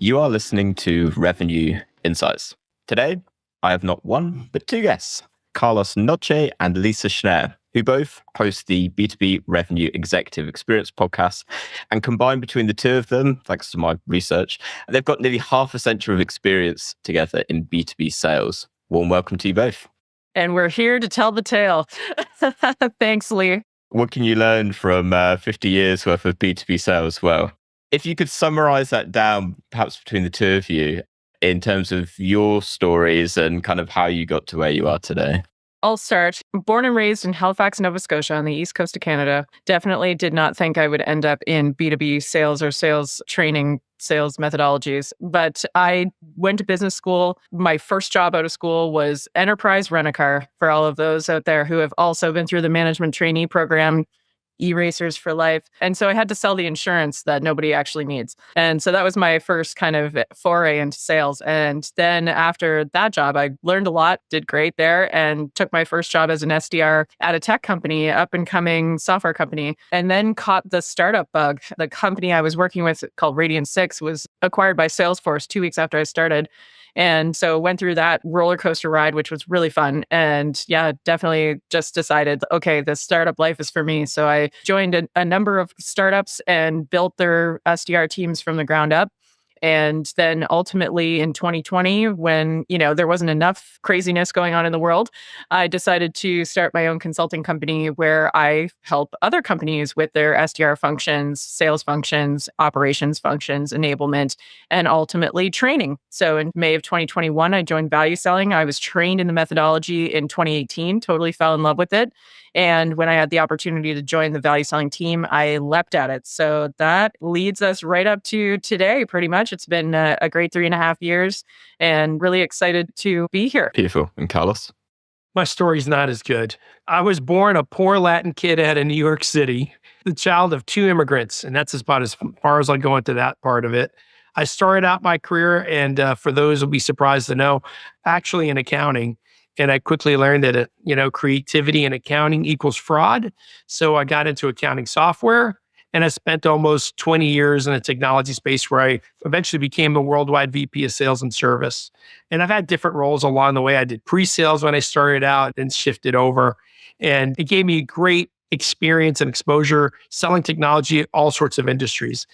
You are listening to Revenue Insights. Today, I have not one, but two guests, Carlos Nouche and Lisa Schnare, who both host the B2B Revenue Executive Experience podcast. And combined between the two of them, thanks to my research, they've got nearly half a century of experience together in B2B sales. Warm welcome to you both. And we're here to tell the tale. Thanks, Lee. What can you learn from 50 years worth of B2B sales? Well, if you could summarize that down, perhaps between the two of you, in terms of your stories and kind of how you got to where you are today. I'll start. Born and raised in Halifax, Nova Scotia on the east coast of Canada. Definitely did not think I would end up in B2B sales or sales training, sales methodologies. But I went to business school. My first job out of school was enterprise rent-a-car, for all of those out there who have also been through the management trainee program, erasers for life. And so I had to sell the insurance that nobody actually needs. And so that was my first kind of foray into sales. And then after that job, I learned a lot, did great there, and took my first job as an SDR at a tech company, up and coming software company, and then caught the startup bug. The company I was working with called Radian 6 was acquired by Salesforce 2 weeks after I started. And so went through that roller coaster ride, which was really fun. And yeah, definitely just decided, okay, the startup life is for me. So I joined a number of startups and built their SDR teams from the ground up. And then ultimately in 2020, when, there wasn't enough craziness going on in the world, I decided to start my own consulting company where I help other companies with their SDR functions, sales functions, operations functions, enablement, and ultimately training. So in May of 2021, I joined ValueSelling. I was trained in the methodology in 2018, totally fell in love with it. And when I had the opportunity to join the ValueSelling team, I leapt at it. So that leads us right up to today, pretty much. It's been a great 3.5 years and really excited to be here. Beautiful. And Carlos? My story's not as good. I was born a poor Latin kid out of New York City, the child of two immigrants. And that's about as far as I go into that part of it. I started out my career, and for those who'll be surprised to know, actually in accounting. And I quickly learned that, creativity in accounting equals fraud. So I got into accounting software, and I spent almost 20 years in the technology space where I eventually became the worldwide VP of sales and service. And I've had different roles along the way. I did pre-sales when I started out and shifted over. And it gave me great experience and exposure selling technology at all sorts of industries.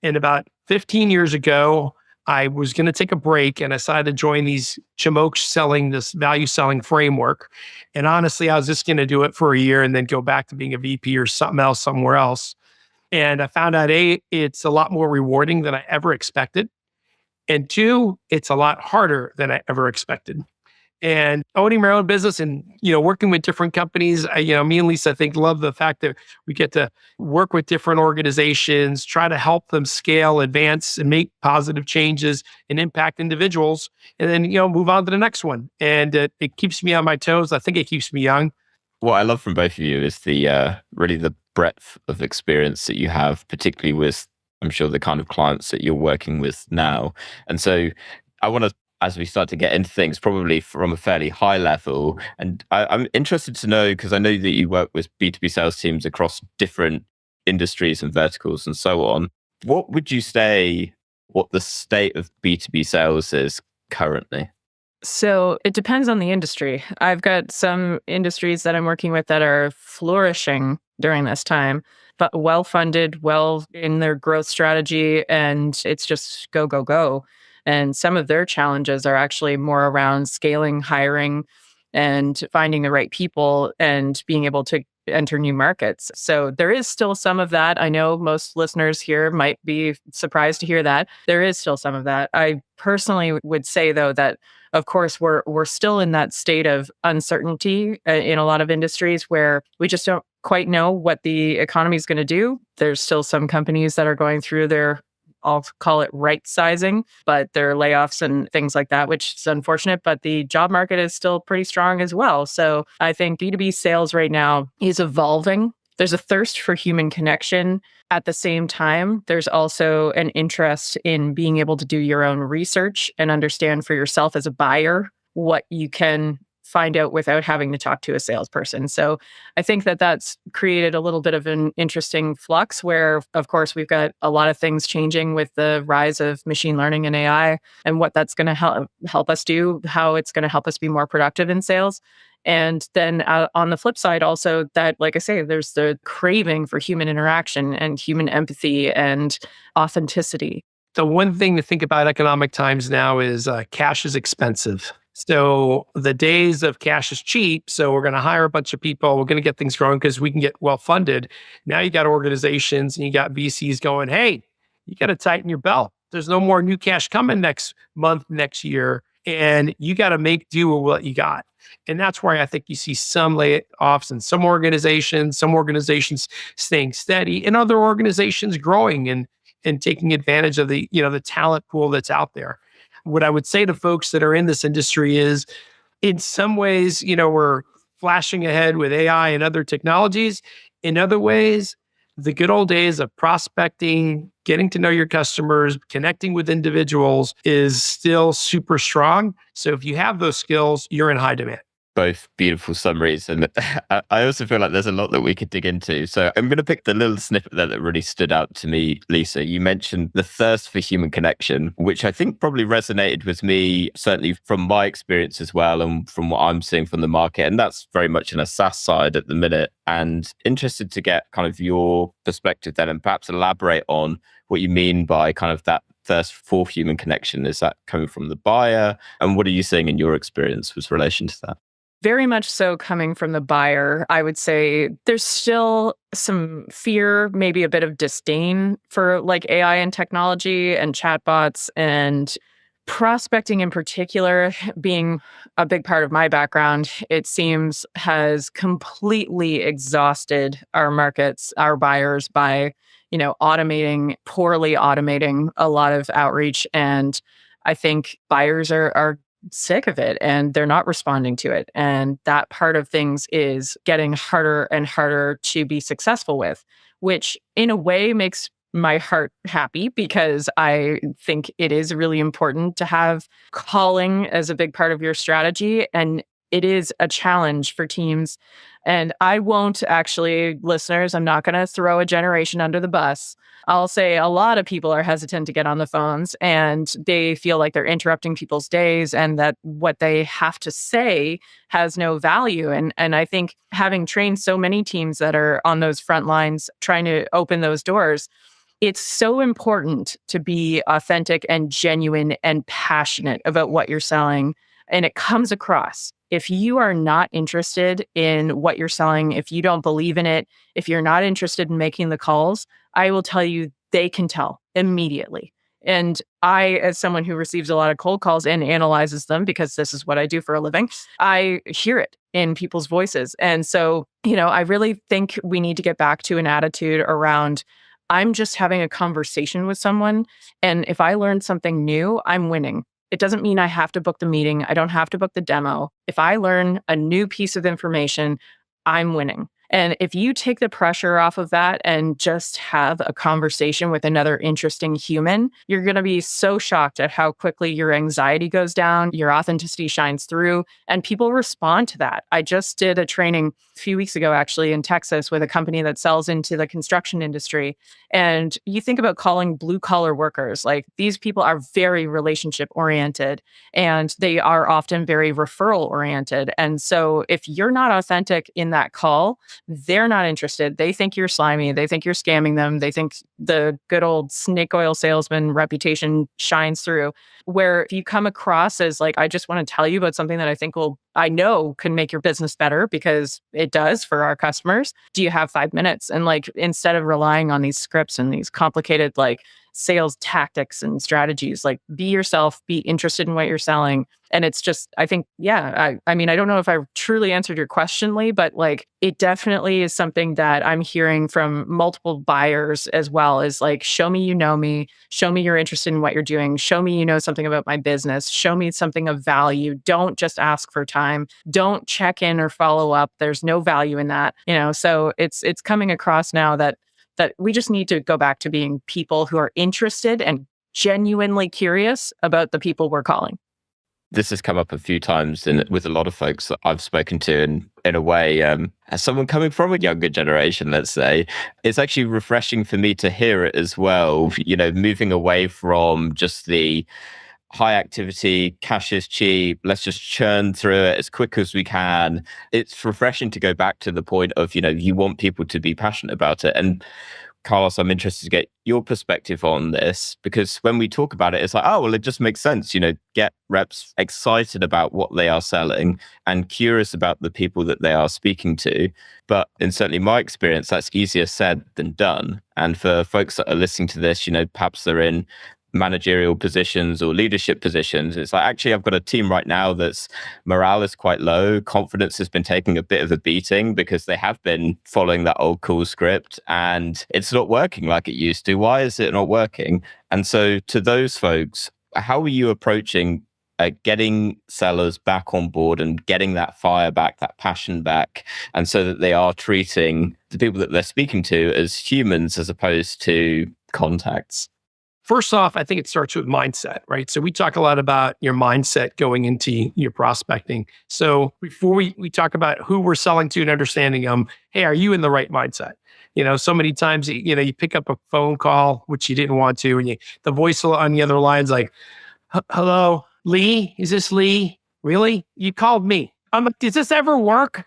And about 15 years ago, I was going to take a break and I decided to join these Chamoks selling this value selling framework. And honestly, I was just going to do it for a year and then go back to being a VP or something else somewhere else. And I found out, A, it's a lot more rewarding than I ever expected. And two, it's a lot harder than I ever expected. And owning my own business and, working with different companies, me and Lisa, I think, love the fact that we get to work with different organizations, try to help them scale, advance, and make positive changes and impact individuals, and then, move on to the next one. And it keeps me on my toes. I think it keeps me young. What I love from both of you is the really the breadth of experience that you have, particularly with, I'm sure, the kind of clients that you're working with now. And so I want to, as we start to get into things, probably from a fairly high level. And I'm interested to know, because I know that you work with B2B sales teams across different industries and verticals and so on. What would you say what the state of B2B sales is currently? So it depends on the industry. I've got some industries that I'm working with that are flourishing during this time, but well-funded, well in their growth strategy, and it's just go, go, go. And some of their challenges are actually more around scaling, hiring, and finding the right people and being able to enter new markets. So there is still some of that. I know most listeners here might be surprised to hear that. There is still some of that. I personally would say, though, that of course we're still in that state of uncertainty in a lot of industries where we just don't quite know what the economy is going to do. There's still some companies that are going through their, I'll call it right sizing, but there are layoffs and things like that, which is unfortunate, but the job market is still pretty strong as well. So I think B2B sales right now is evolving. There's a thirst for human connection. At the same time, there's also an interest in being able to do your own research and understand for yourself as a buyer what you can find out without having to talk to a salesperson. So I think that that's created a little bit of an interesting flux where, of course, we've got a lot of things changing with the rise of machine learning and AI and what that's going to help us do, how it's going to help us be more productive in sales. And then on the flip side, also that, like I say, there's the craving for human interaction and human empathy and authenticity. The one thing to think about economic times now is cash is expensive. So the days of cash is cheap. So we're going to hire a bunch of people. We're going to get things growing because we can get well funded. Now you got organizations and you got VCs going, hey, you got to tighten your belt. There's no more new cash coming next month, next year. And you got to make do with what you got. And that's why I think you see some layoffs in some organizations staying steady, and other organizations growing and taking advantage of the talent pool that's out there. What I would say to folks that are in this industry is, in some ways, we're flashing ahead with AI and other technologies. In other ways, the good old days of prospecting, getting to know your customers, connecting with individuals is still super strong. So if you have those skills, you're in high demand. Both beautiful summaries. And I also feel like there's a lot that we could dig into. So I'm going to pick the little snippet there that really stood out to me, Lisa. You mentioned the thirst for human connection, which I think probably resonated with me, certainly from my experience as well, and from what I'm seeing from the market. And that's very much in a SaaS side at the minute. And interested to get kind of your perspective then, and perhaps elaborate on what you mean by kind of that thirst for human connection. Is that coming from the buyer? And what are you seeing in your experience with relation to that? Very much so coming from the buyer. I would say there's still some fear, maybe a bit of disdain for like AI and technology and chatbots, and prospecting in particular being a big part of my background, it seems has completely exhausted our markets, our buyers by, poorly automating a lot of outreach. And I think buyers are sick of it and they're not responding to it. And that part of things is getting harder and harder to be successful with, which in a way makes my heart happy because I think it is really important to have calling as a big part of your strategy. And it is a challenge for teams. And I won't actually, listeners, I'm not going to throw a generation under the bus. I'll say a lot of people are hesitant to get on the phones and they feel like they're interrupting people's days and that what they have to say has no value. And I think having trained so many teams that are on those front lines trying to open those doors, it's so important to be authentic and genuine and passionate about what you're selling. And it comes across. If you are not interested in what you're selling, if you don't believe in it, if you're not interested in making the calls, I will tell you they can tell immediately. And I, as someone who receives a lot of cold calls and analyzes them, because this is what I do for a living, I hear it in people's voices. And so, I really think we need to get back to an attitude around, I'm just having a conversation with someone. And if I learn something new, I'm winning. It doesn't mean I have to book the meeting. I don't have to book the demo. If I learn a new piece of information, I'm winning. And if you take the pressure off of that and just have a conversation with another interesting human, you're going to be so shocked at how quickly your anxiety goes down, your authenticity shines through, and people respond to that. I just did a training a few weeks ago, actually, in Texas with a company that sells into the construction industry. And you think about calling blue collar workers, like these people are very relationship oriented and they are often very referral oriented. And so if you're not authentic in that call, they're not interested. They think you're slimy. They think you're scamming them. They think the good old snake oil salesman reputation shines through. Where if you come across as like, I just want to tell you about something that I know can make your business better because it does for our customers. Do you have 5 minutes? And like, instead of relying on these scripts and these complicated like sales tactics and strategies, like be yourself, be interested in what you're selling. And it's just, I think, I mean, I don't know if I truly answered your question, Lee, but like, it definitely is something that I'm hearing from multiple buyers as well, is like, show me you know me, show me you're interested in what you're doing, show me you know something about my business, show me something of value. Don't just ask for time. Don't check in or follow up. There's no value in that, so it's coming across now that we just need to go back to being people who are interested and genuinely curious about the people we're calling. this has come up a few times with a lot of folks that I've spoken to, and in a way, as someone coming from a younger generation, let's say, it's actually refreshing for me to hear it as well, moving away from just the high activity, cash is cheap, let's just churn through it as quick as we can. It's refreshing to go back to the point of, you want people to be passionate about it. And Carlos, I'm interested to get your perspective on this, because when we talk about it, it's like, oh, well, it just makes sense, get reps excited about what they are selling and curious about the people that they are speaking to. But in certainly my experience, that's easier said than done. And for folks that are listening to this, perhaps they're in managerial positions or leadership positions, it's like, actually, I've got a team right now that's morale is quite low. Confidence has been taking a bit of a beating because they have been following that old cool script and it's not working like it used to. Why is it not working? And so to those folks, how are you approaching getting sellers back on board and getting that fire back, that passion back, and so that they are treating the people that they're speaking to as humans as opposed to contacts? First off, I think it starts with mindset, right? So we talk a lot about your mindset going into your prospecting. So before we talk about who we're selling to and understanding them, hey, are you in the right mindset? So many times, you pick up a phone call, which you didn't want to, and the voice on the other line's like, hello, Lee? Is this Lee? Really? You called me. I'm like, does this ever work?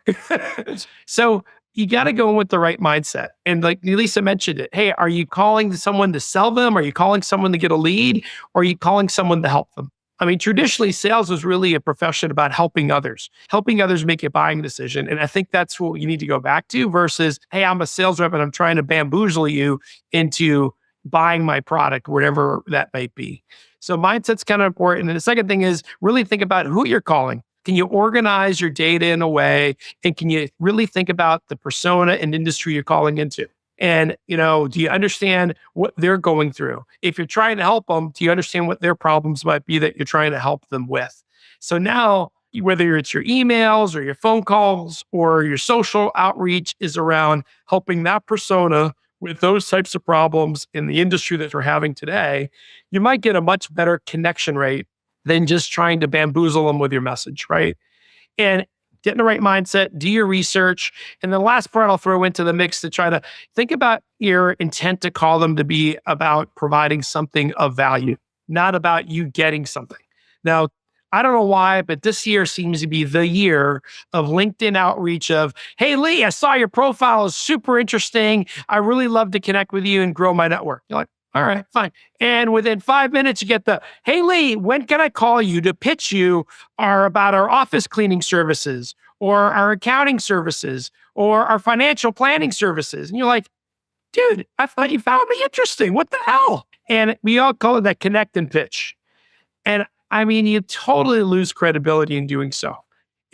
So you got to go in with the right mindset. And like Lisa mentioned it, hey, are you calling someone to sell them? Are you calling someone to get a lead? Or are you calling someone to help them? I mean, traditionally, sales was really a profession about helping others make a buying decision. And I think that's what you need to go back to versus, hey, I'm a sales rep and I'm trying to bamboozle you into buying my product, whatever that might be. So mindset's kind of important. And the second thing is really think about who you're calling. Can you organize your data in a way? And can you really think about the persona and industry you're calling into? And, do you understand what they're going through? If you're trying to help them, do you understand what their problems might be that you're trying to help them with? So now, whether it's your emails or your phone calls or your social outreach is around helping that persona with those types of problems in the industry that we're having today, you might get a much better connection rate than just trying to bamboozle them with your message, right? And get in the right mindset, do your research. And the last part I'll throw into the mix to try to think about your intent to call them to be about providing something of value, not about you getting something. Now, I don't know why, but this year seems to be the year of LinkedIn outreach of, hey, Lee, I saw your profile is super interesting. I really love to connect with you and grow my network. You're like, all right, fine. And within 5 minutes, you get the, hey, Lee, when can I call you to pitch you about our office cleaning services or our accounting services or our financial planning services? And you're like, dude, I thought you found me interesting. What the hell? And we all call it that connect and pitch. And I mean, you totally lose credibility in doing so.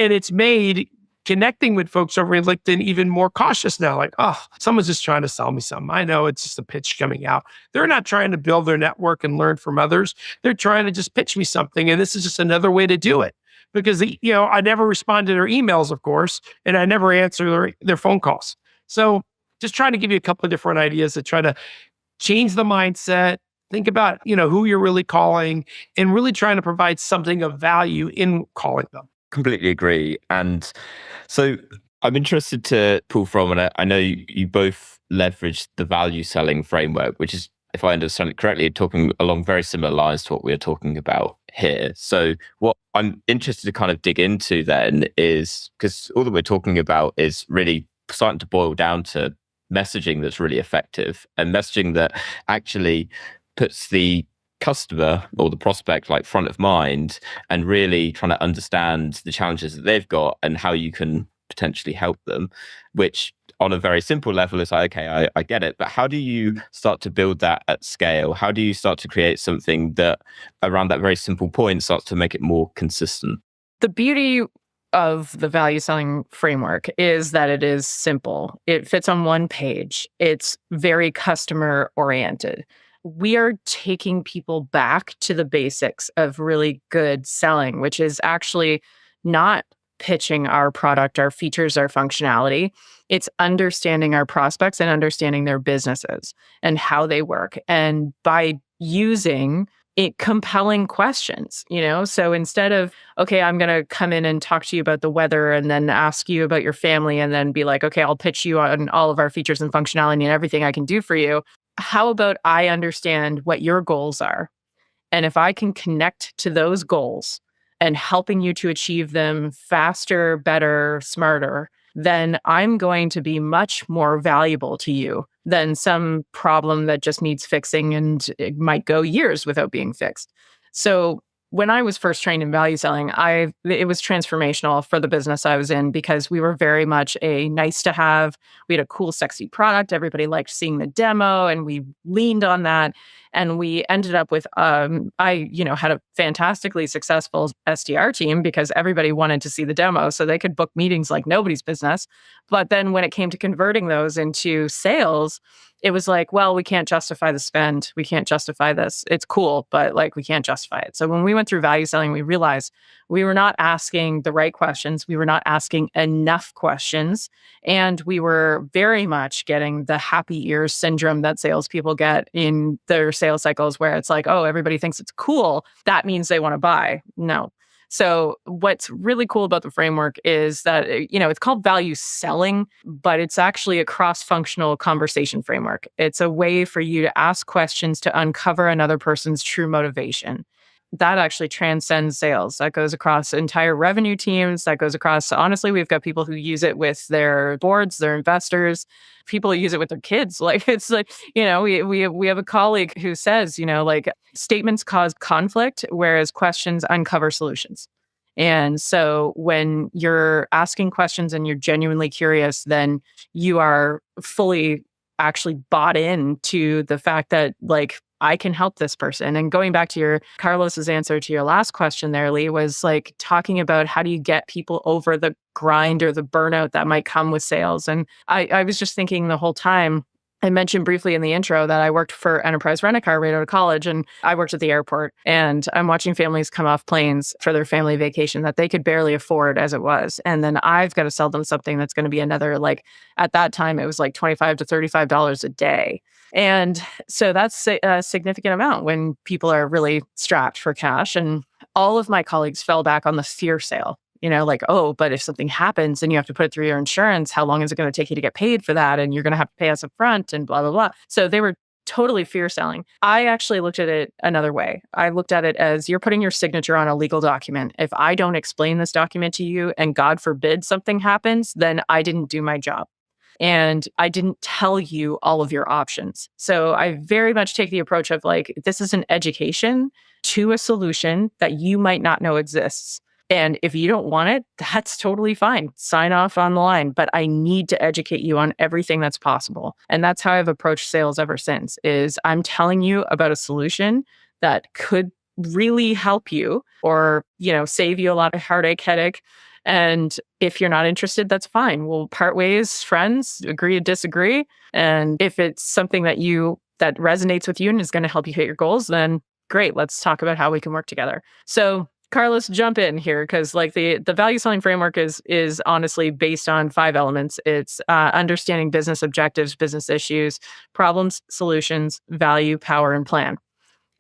And it's made connecting with folks over in LinkedIn even more cautious now. Like, oh, someone's just trying to sell me something. I know it's just a pitch coming out. They're not trying to build their network and learn from others. They're trying to just pitch me something. And this is just another way to do it. Because, I never respond to their emails, of course, and I never answer their phone calls. So just trying to give you a couple of different ideas to try to change the mindset. Think about, who you're really calling and really trying to provide something of value in calling them. Completely agree. And so I'm interested to pull from, and I know you both leveraged the value selling framework, which is, if I understand it correctly, talking along very similar lines to what we're talking about here. So what I'm interested to kind of dig into then is, because all that we're talking about is really starting to boil down to messaging that's really effective and messaging that actually puts the customer or the prospect like front of mind and really trying to understand the challenges that they've got and how you can potentially help them, which on a very simple level is like, okay, I get it. But how do you start to build that at scale? How do you start to create something that around that very simple point starts to make it more consistent? The beauty of the value selling framework is that it is simple. It fits on one page. It's very customer oriented. We are taking people back to the basics of really good selling, which is actually not pitching our product, our features, our functionality. It's understanding our prospects and understanding their businesses and how they work. And by using compelling questions, So instead of, okay, I'm going to come in and talk to you about the weather and then ask you about your family and then be like, okay, I'll pitch you on all of our features and functionality and everything I can do for you. How about I understand what your goals are? And if I can connect to those goals and helping you to achieve them faster, better, smarter, then I'm going to be much more valuable to you than some problem that just needs fixing and it might go years without being fixed. So when I was first trained in value selling, it was transformational for the business I was in because we were very much a nice to have. We had a cool, sexy product. Everybody liked seeing the demo, and we leaned on that. And we ended up with, I had a fantastically successful SDR team because everybody wanted to see the demo, so they could book meetings like nobody's business. But then when it came to converting those into sales, it was like, well, we can't justify the spend. We can't justify this. It's cool, but like we can't justify it. So when we went through value selling, we realized we were not asking the right questions. We were not asking enough questions. And we were very much getting the happy ears syndrome that salespeople get in their sales cycles, where it's like, oh, everybody thinks it's cool. That means they want to buy. No. So what's really cool about the framework is that, it's called value selling, but it's actually a cross-functional conversation framework. It's a way for you to ask questions to uncover another person's true motivation. That actually transcends sales. That goes across entire revenue teams. That goes across, honestly, we've got people who use it with their boards, their investors. People use it with their kids. Like, it's like, we have a colleague who says, like, statements cause conflict, whereas questions uncover solutions. And so when you're asking questions and you're genuinely curious, then you are fully actually bought in to the fact that, like, I can help this person. And going back to your Carlos's answer to your last question there, Lee, was like talking about how do you get people over the grind or the burnout that might come with sales. And I was just thinking the whole time, I mentioned briefly in the intro that I worked for Enterprise Rent-A-Car right out of college, and I worked at the airport, and I'm watching families come off planes for their family vacation that they could barely afford as it was. And then I've got to sell them something that's going to be another, like, at that time, it was like $25 to $35 a day. And so that's a significant amount when people are really strapped for cash. And all of my colleagues fell back on the fear sale. Like, oh, but if something happens and you have to put it through your insurance, how long is it going to take you to get paid for that? And you're going to have to pay us up front and blah, blah, blah. So they were totally fear selling. I actually looked at it another way. I looked at it as you're putting your signature on a legal document. If I don't explain this document to you and God forbid something happens, then I didn't do my job. And I didn't tell you all of your options. So I very much take the approach of like, this is an education to a solution that you might not know exists. And if you don't want it, that's totally fine. Sign off on the line. But I need to educate you on everything that's possible. And that's how I've approached sales ever since, is I'm telling you about a solution that could really help you or, save you a lot of heartache, headache. And if you're not interested, that's fine. We'll part ways, friends, agree to disagree. And if it's something that resonates with you and is going to help you hit your goals, then great. Let's talk about how we can work together. So Carlos, jump in here, because like the value selling framework is honestly based on 5 elements. It's understanding business objectives, business issues, problems, solutions, value, power, and plan.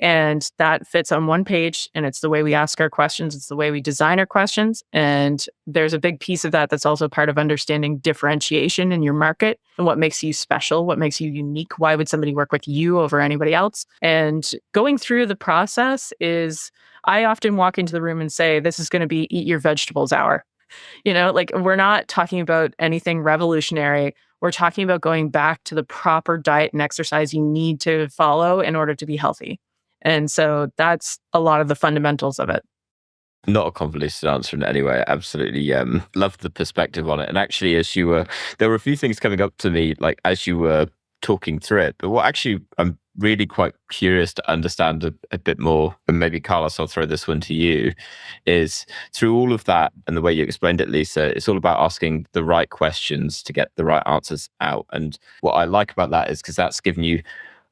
And that fits on one page, and it's the way we ask our questions. It's the way we design our questions. And there's a big piece of that that's also part of understanding differentiation in your market and what makes you special, what makes you unique. Why would somebody work with you over anybody else? And going through the process is, I often walk into the room and say, this is going to be eat your vegetables hour. Like, we're not talking about anything revolutionary. We're talking about going back to the proper diet and exercise you need to follow in order to be healthy. And so that's a lot of the fundamentals of it. Not a convoluted answer in any way. Absolutely loved the perspective on it. And actually, there were a few things coming up to me, like as you were talking through it. But what actually I'm really quite curious to understand a bit more, and maybe Carlos, I'll throw this one to you, is through all of that and the way you explained it, Lisa, it's all about asking the right questions to get the right answers out. And what I like about that is because that's given you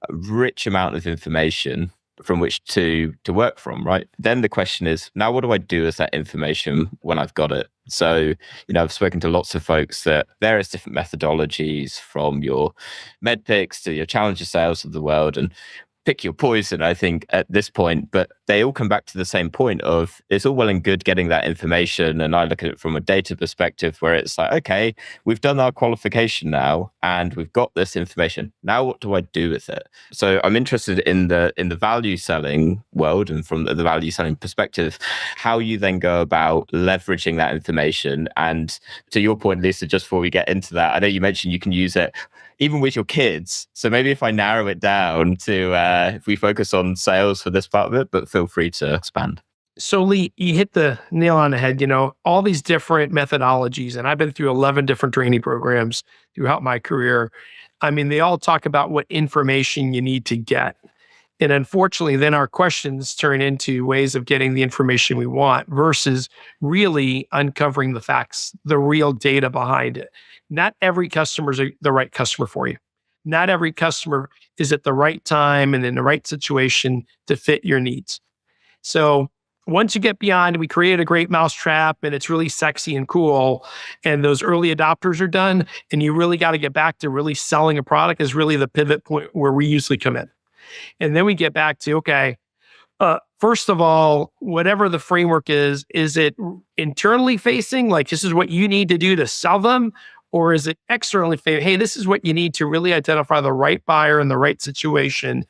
a rich amount of information from which to work from, right? Then the question is, now what do I do with that information when I've got it? So, I've spoken to lots of folks that various different methodologies, from your med picks to your challenger sales of the world. And pick your poison, I think, at this point, but they all come back to the same point of it's all well and good getting that information. And I look at it from a data perspective where it's like, okay, we've done our qualification now and we've got this information. Now, what do I do with it? So I'm interested in the value selling world and from the value selling perspective, how you then go about leveraging that information. And to your point, Lisa, just before we get into that, I know you mentioned you can use it even with your kids. So maybe if I narrow it down to, if we focus on sales for this part of it, but feel free to expand. So Lee, you hit the nail on the head, all these different methodologies, and I've been through 11 different training programs throughout my career. I mean, they all talk about what information you need to get. And unfortunately, then our questions turn into ways of getting the information we want versus really uncovering the facts, the real data behind it. Not every customer is the right customer for you. Not every customer is at the right time and in the right situation to fit your needs. So once you get beyond, we create a great mousetrap and it's really sexy and cool, and those early adopters are done, and you really got to get back to really selling a product is really the pivot point where we usually come in. And then we get back to, okay, first of all, whatever the framework is it internally facing, like this is what you need to do to sell them? Or is it externally facing, hey, this is what you need to really identify the right buyer in the right situation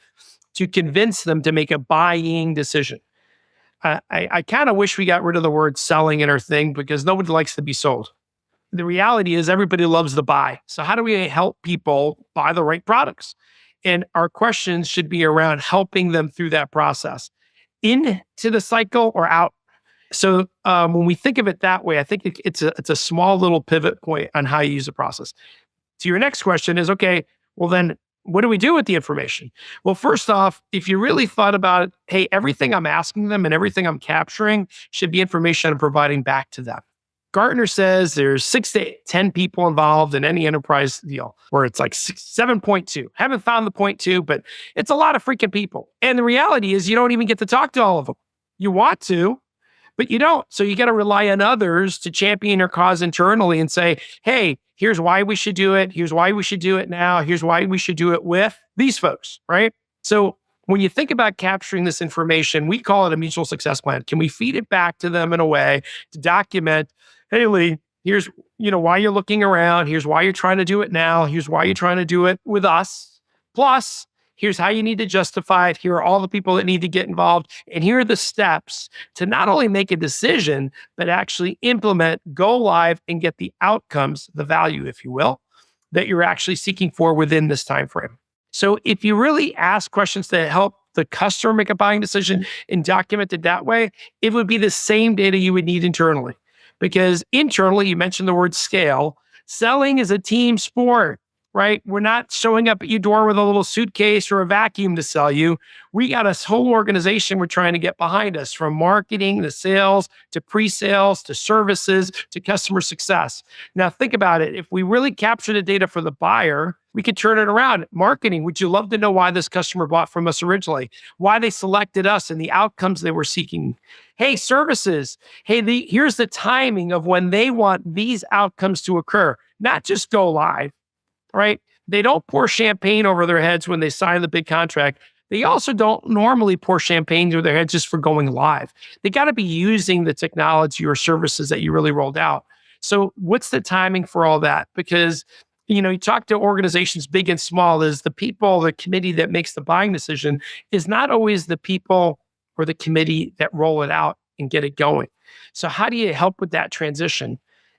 to convince them to make a buying decision? I kind of wish we got rid of the word selling in our thing because nobody likes to be sold. The reality is everybody loves to buy. So how do we help people buy the right products? And our questions should be around helping them through that process, into the cycle or out. So when we think of it that way, I think it's a small little pivot point on how you use the process. So your next question is, okay, well then, what do we do with the information? Well, first off, if you really thought about it, hey, everything I'm asking them and everything I'm capturing should be information I'm providing back to them. Gartner says there's 6 to 10 people involved in any enterprise deal, where it's like 7.2. Haven't found the 0.2, but it's a lot of freaking people. And the reality is you don't even get to talk to all of them. You want to, but you don't. So you got to rely on others to champion your cause internally and say, hey, here's why we should do it. Here's why we should do it now. Here's why we should do it with these folks, right? So when you think about capturing this information, we call it a mutual success plan. Can we feed it back to them in a way to document, hey, Lee, here's why you're looking around. Here's why you're trying to do it now. Here's why you're trying to do it with us. Plus, here's how you need to justify it. Here are all the people that need to get involved. And here are the steps to not only make a decision, but actually implement, go live, and get the outcomes, the value, if you will, that you're actually seeking for within this time frame. So if you really ask questions to help the customer make a buying decision and document it that way, it would be the same data you would need internally. Because internally, you mentioned the word scale. Selling is a team sport, right? We're not showing up at your door with a little suitcase or a vacuum to sell you. We got a whole organization we're trying to get behind us, from marketing to sales to pre-sales to services to customer success. Now, think about it. If we really capture the data for the buyer, we could turn it around. Marketing, would you love to know why this customer bought from us originally? Why they selected us and the outcomes they were seeking? Hey, services. Hey, here's the timing of when they want these outcomes to occur, not just go live, right? They don't pour champagne over their heads when they sign the big contract. They also don't normally pour champagne over their heads just for going live. They got to be using the technology or services that you really rolled out. So what's the timing for all that? Because you talk to organizations big and small, is the people, the committee that makes the buying decision is not always the people or the committee that roll it out and get it going. So how do you help with that transition?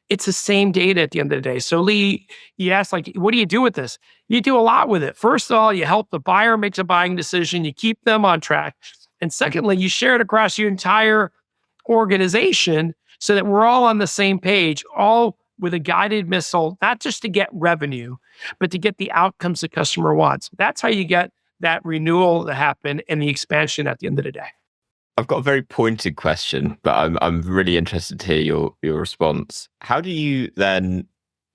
It's the same data at the end of the day. So Lee, you asked, what do you do with this? You do a lot with it. First of all, you help the buyer make a buying decision. You keep them on track. And secondly, you share it across your entire organization so that we're all on the same page, all with a guided missile, not just to get revenue, but to get the outcomes the customer wants. That's how you get that renewal to happen and the expansion at the end of the day. I've got a very pointed question, but I'm really interested to hear your response. How do you then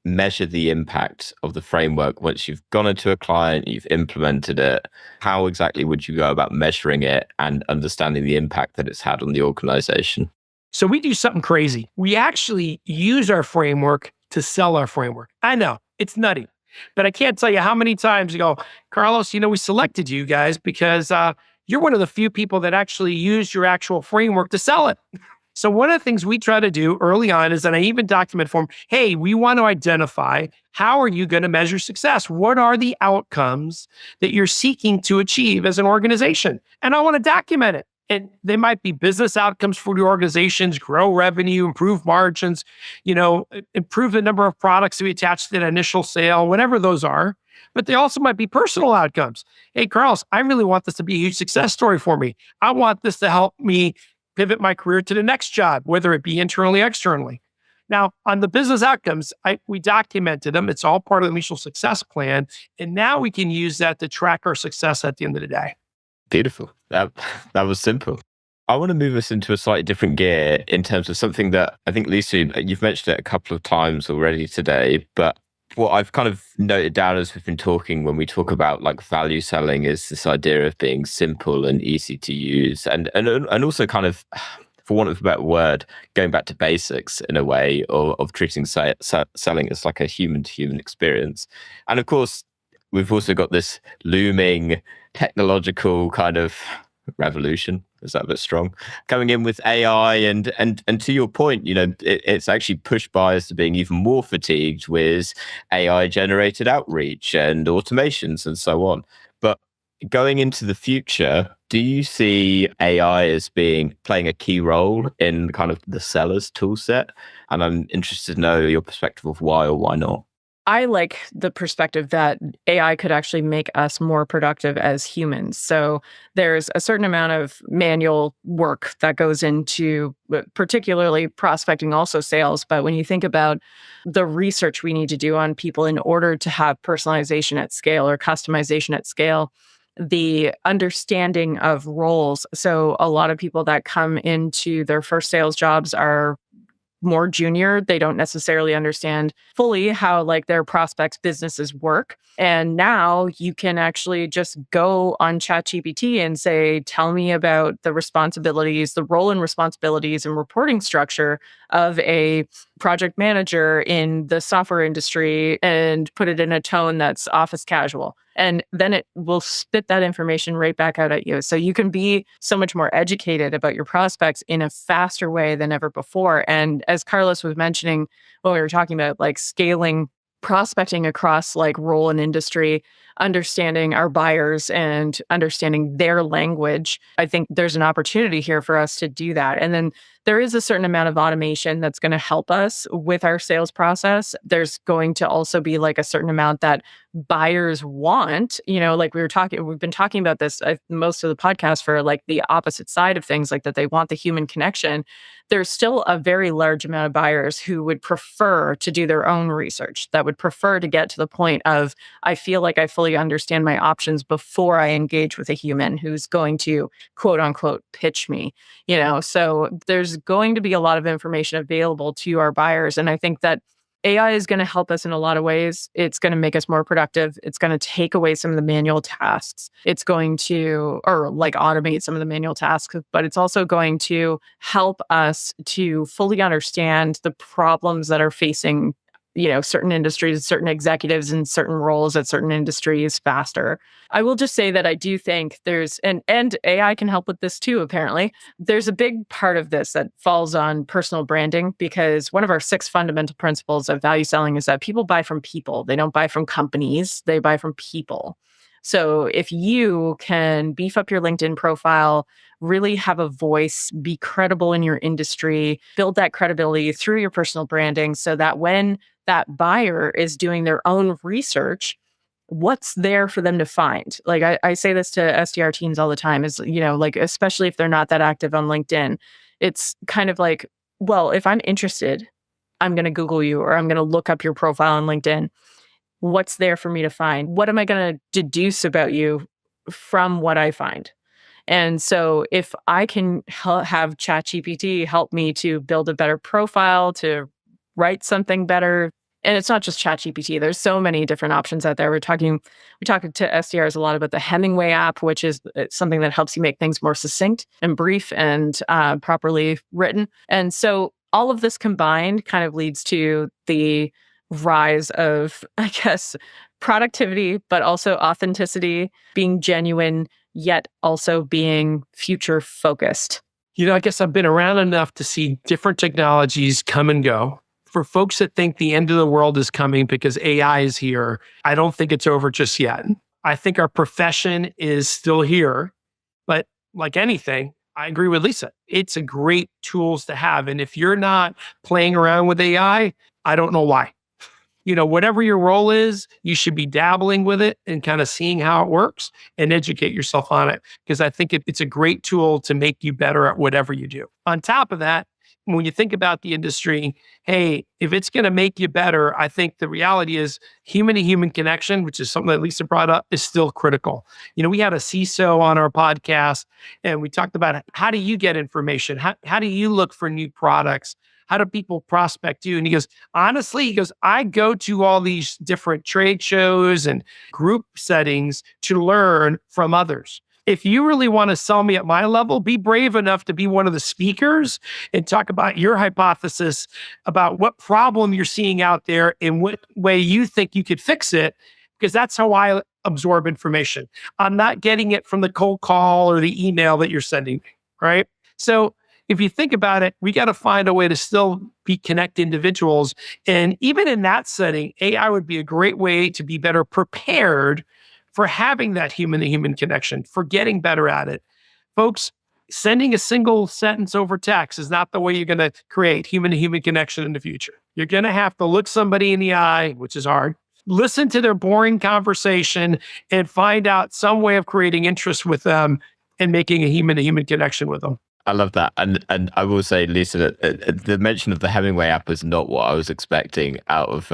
measure the impact of the framework once you've gone into a client, you've implemented it? How exactly would you go about measuring it and understanding the impact that it's had on the organization? So we do something crazy. We actually use our framework to sell our framework. I know, it's nutty. But I can't tell you how many times you go, Carlos, we selected you guys because you're one of the few people that actually use your actual framework to sell it. So one of the things we try to do early on is that I even document for them, hey, we want to identify how are you going to measure success? What are the outcomes that you're seeking to achieve as an organization? And I want to document it. And they might be business outcomes for the organizations, grow revenue, improve margins, improve the number of products that we attach to that initial sale, whatever those are. But they also might be personal outcomes. Hey, Carlos, I really want this to be a huge success story for me. I want this to help me pivot my career to the next job, whether it be internally, externally. Now, on the business outcomes, we documented them. It's all part of the mutual success plan. And now we can use that to track our success at the end of the day. Beautiful. That was simple. I want to move us into a slightly different gear in terms of something that I think, Lisa, you've mentioned it a couple of times already today, but what I've kind of noted down as we've been talking when we talk about like value selling is this idea of being simple and easy to use and also kind of, for want of a better word, going back to basics in a way of treating selling as like a human to human experience. And of course, we've also got this looming technological kind of revolution. Is that a bit strong? Coming in with AI and to your point, it's actually pushed buyers to being even more fatigued with AI generated outreach and automations and so on. But going into the future, do you see AI as playing a key role in kind of the seller's tool set? And I'm interested to know your perspective of why or why not. I like the perspective that AI could actually make us more productive as humans. So there's a certain amount of manual work that goes into particularly prospecting, also sales. But when you think about the research we need to do on people in order to have personalization at scale or customization at scale, the understanding of roles. So a lot of people that come into their first sales jobs are more junior. They don't necessarily understand fully how like their prospects' businesses work. And now you can actually just go on ChatGPT and say, tell me about the responsibilities, the role and responsibilities and reporting structure of a project manager in the software industry, and put it in a tone that's office casual. And then it will spit that information right back out at you. So you can be so much more educated about your prospects in a faster way than ever before. And as Carlos was mentioning when we were talking about like scaling prospecting across like role and industry, understanding our buyers and understanding their language, I think there's an opportunity here for us to do that. And then there is a certain amount of automation that's going to help us with our sales process. There's going to also be like a certain amount that buyers want, like we've been talking about this most of the podcast for like the opposite side of things, like that they want the human connection. There's still a very large amount of buyers who would prefer to do their own research, that would prefer to get to the point of, I feel like I fully understand my options before I engage with a human who's going to quote unquote pitch me, so there's going to be a lot of information available to our buyers. And I think that AI is going to help us in a lot of ways. It's going to make us more productive. It's going to take away some of the manual tasks. It's going to, or like automate some of the manual tasks, but it's also going to help us to fully understand the problems that are facing, certain industries, certain executives in certain roles at certain industries faster. I will just say that I do think there's, and AI can help with this too, apparently. There's a big part of this that falls on personal branding, because one of our 6 fundamental principles of value selling is that people buy from people. They don't buy from companies, they buy from people. So if you can beef up your LinkedIn profile, really have a voice, be credible in your industry, build that credibility through your personal branding so that when that buyer is doing their own research, what's there for them to find? Like I say this to SDR teams all the time is, like, especially if they're not that active on LinkedIn, it's kind of like, well, if I'm interested, I'm going to Google you or I'm going to look up your profile on LinkedIn. What's there for me to find? What am I going to deduce about you from what I find? And so if I can have ChatGPT help me to build a better profile, to write something better, and it's not just ChatGPT, there's so many different options out there. We talk to SDRs a lot about the Hemingway app, which is something that helps you make things more succinct and brief and properly written. And so all of this combined kind of leads to the rise of, I guess, productivity, but also authenticity, being genuine, yet also being future focused. I guess I've been around enough to see different technologies come and go. For folks that think the end of the world is coming because AI is here, I don't think it's over just yet. I think our profession is still here. But like anything, I agree with Lisa. It's a great tools to have. And if you're not playing around with AI, I don't know why. Whatever your role is, you should be dabbling with it and kind of seeing how it works and educate yourself on it. Because I think it's a great tool to make you better at whatever you do. On top of that, when you think about the industry, hey, if it's going to make you better, I think the reality is human to human connection, which is something that Lisa brought up, is still critical. We had a CISO on our podcast and we talked about how do you get information? How do you look for new products? How do people prospect you? And he goes, honestly, I go to all these different trade shows and group settings to learn from others. If you really want to sell me at my level, be brave enough to be one of the speakers and talk about your hypothesis about what problem you're seeing out there and what way you think you could fix it, because that's how I absorb information. I'm not getting it from the cold call or the email that you're sending me, right? So if you think about it, we got to find a way to still connect individuals. And even in that setting, AI would be a great way to be better prepared for having that human to human connection, for getting better at it. Folks, sending a single sentence over text is not the way you're going to create human to human connection in the future. You're going to have to look somebody in the eye, which is hard, listen to their boring conversation, and find out some way of creating interest with them and making a human to human connection with them. I love that. And I will say, Lisa, that the mention of the Hemingway app was not what I was expecting out of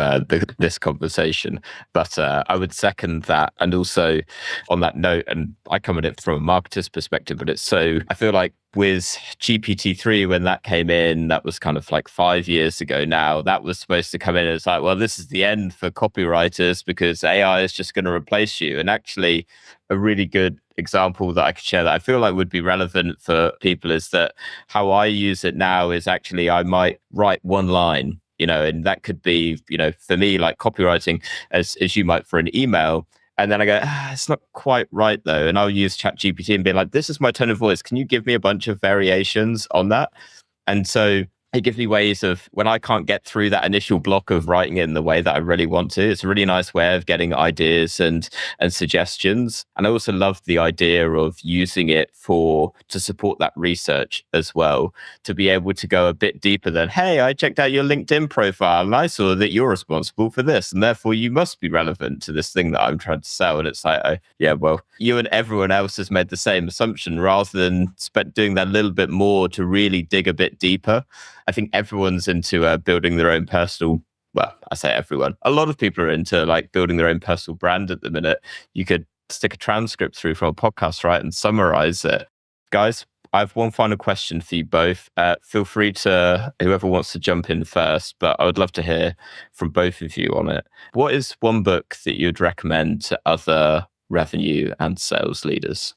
this conversation. But I would second that. And also on that note, and I come at it from a marketer's perspective, but I feel like with GPT-3, when that came in, that was kind of like 5 years ago now, that was supposed to come in as like, well, this is the end for copywriters because AI is just going to replace you. And actually, a really good example that I could share that I feel like would be relevant for people is that how I use it now is actually I might write one line, and that could be, for me, like copywriting as you might for an email. And then I go, it's not quite right though. And I'll use ChatGPT and be like, this is my tone of voice. Can you give me a bunch of variations on that? And so it gives me ways of when I can't get through that initial block of writing it in the way that I really want to. It's a really nice way of getting ideas and suggestions. And I also love the idea of using it to support that research as well, to be able to go a bit deeper than, hey, I checked out your LinkedIn profile and I saw that you're responsible for this, and therefore you must be relevant to this thing that I'm trying to sell. And it's like, yeah, well, you and everyone else has made the same assumption rather than doing that little bit more to really dig a bit deeper. I think everyone's into building their own personal, well, I say everyone, a lot of people are into like building their own personal brand at the minute. You could stick a transcript through from a podcast, right, and summarize it. Guys, I have one final question for you both. Feel free to, whoever wants to jump in first, but I would love to hear from both of you on it. What is one book that you'd recommend to other revenue and sales leaders?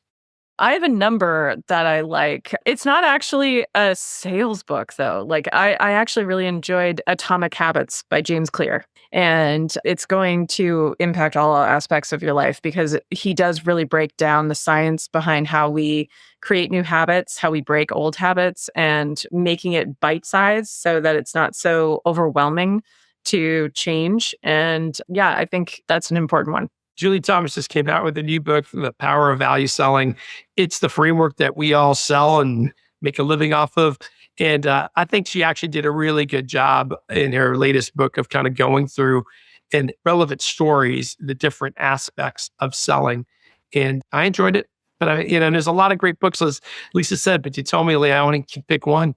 I have a number that I like. It's not actually a sales book, though. Like I actually really enjoyed Atomic Habits by James Clear. And it's going to impact all aspects of your life because he does really break down the science behind how we create new habits, how we break old habits, and making it bite-sized so that it's not so overwhelming to change. And yeah, I think that's an important one. Julie Thomas just came out with a new book, The Power of Value Selling. It's the framework that we all sell and make a living off of. And I think she actually did a really good job in her latest book of kind of going through in relevant stories, the different aspects of selling. And I enjoyed it. But there's a lot of great books, as Lisa said, but you told me, Leah, I want to pick one.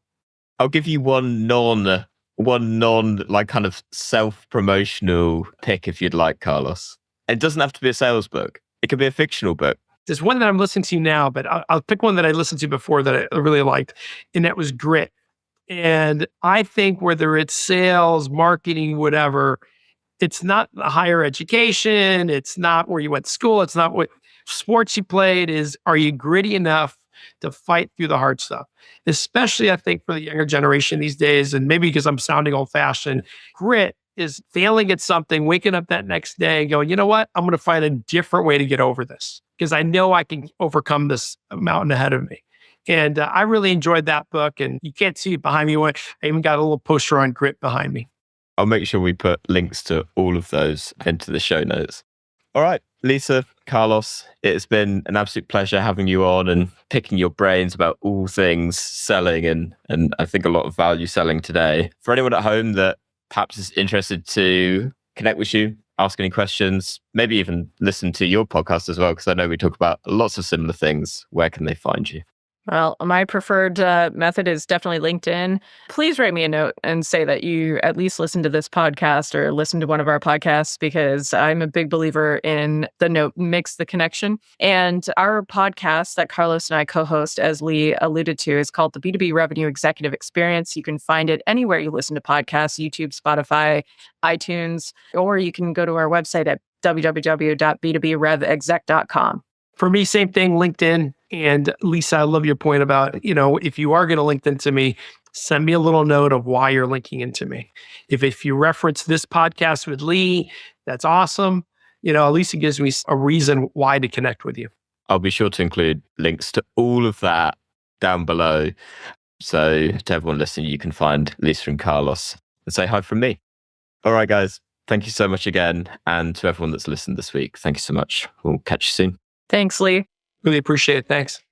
I'll give you one non like kind of self-promotional pick if you'd like, Carlos. It doesn't have to be a sales book. It could be a fictional book. There's one that I'm listening to now, but I'll pick one that I listened to before that I really liked, and that was Grit. And I think whether it's sales, marketing, whatever, it's not higher education. It's not where you went to school. It's not what sports you played. Are you gritty enough to fight through the hard stuff? Especially, I think, for the younger generation these days, and maybe because I'm sounding old-fashioned, grit is failing at something, waking up that next day and going, you know what? I'm going to find a different way to get over this because I know I can overcome this mountain ahead of me. And I really enjoyed that book. And you can't see it behind me. I even got a little poster on grit behind me. I'll make sure we put links to all of those into the show notes. All right, Lisa, Carlos, it's been an absolute pleasure having you on and picking your brains about all things selling and I think a lot of value selling today. For anyone at home that perhaps is interested to connect with you, ask any questions, maybe even listen to your podcast as well, because I know we talk about lots of similar things, where can they find you? Well, my preferred method is definitely LinkedIn. Please write me a note and say that you at least listen to this podcast or listen to one of our podcasts, because I'm a big believer in the note makes the connection. And our podcast that Carlos and I co-host, as Lee alluded to, is called the B2B Revenue Executive Experience. You can find it anywhere you listen to podcasts, YouTube, Spotify, iTunes, or you can go to our website at www.b2brevexec.com. For me, same thing, LinkedIn. And Lisa, I love your point about, if you are going to link into me, send me a little note of why you're linking into me. If you reference this podcast with Lee, that's awesome. At least it gives me a reason why to connect with you. I'll be sure to include links to all of that down below. So to everyone listening, you can find Lisa and Carlos and say hi from me. All right, guys. Thank you so much again. And to everyone that's listened this week, thank you so much. We'll catch you soon. Thanks, Lee. Really appreciate it. Thanks.